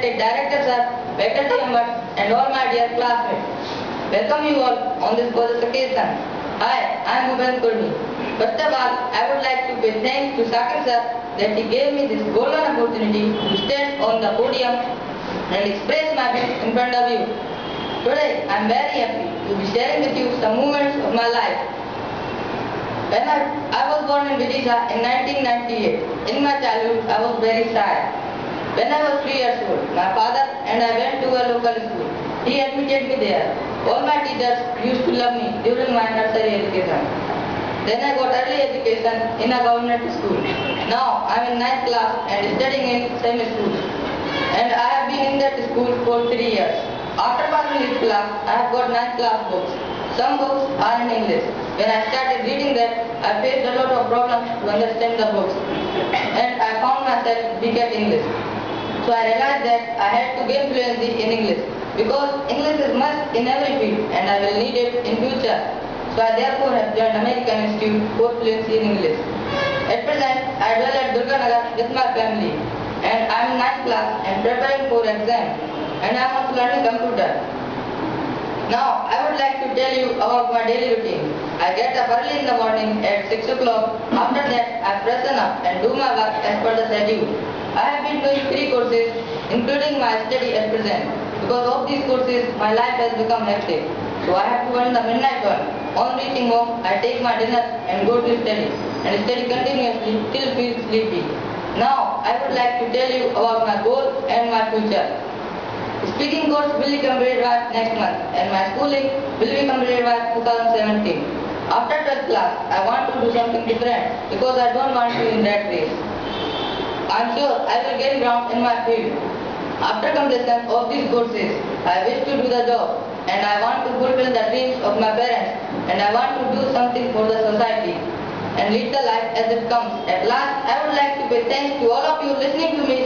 Director sir, faculty members and all my dear classmates. Welcome you all on this gorgeous occasion. Hi, I am Bhupen Kurmi. First of all, I would like to pay thanks to Sakir sir that he gave me this golden opportunity to stand on the podium and express my views in front of you. Today, I am very happy to be sharing with you some moments of my life. When I was born in Vidisha in 1998. In my childhood, I was very shy. When I was 3 years old, my father and I went to a local school. He admitted me there. All my teachers used to love me during my nursery education. Then I got early education in a government school. Now I am in 9th class and studying in same school. And I have been in that school for 3 years. After passing this class, I have got 9th class books. Some books are in English. When I started reading that, I faced a lot of problems to understand the books. And I found myself weak at English. So I realized that I had to gain fluency in English because English is must in every field and I will need it in future. So I therefore have joined American Institute for Fluency in English. At present, I dwell at Durganagar with my family and I am in 9th class and preparing for exam and I am also learning computer. Now, I would like to tell you about my daily routine. I get up early in the morning at 6 o'clock. After that, I freshen up and do my work as per the schedule. I have been doing 3 courses, including my study at present. Because of these courses, my life has become hectic. So I have to earn the midnight one. On reaching home, I take my dinner and go to study. And study continuously till feel sleepy. Now, I would like to tell you about my goal and my future. Speaking course will be completed by next month and my schooling will be completed by 2017. After 12th class, I want to do something different because I don't want to in that race. I am sure I will gain ground in my field. After completion of these courses, I wish to do the job and I want to fulfill the dreams of my parents and I want to do something for the society and lead the life as it comes. At last, I would like to pay thanks to all of you listening to me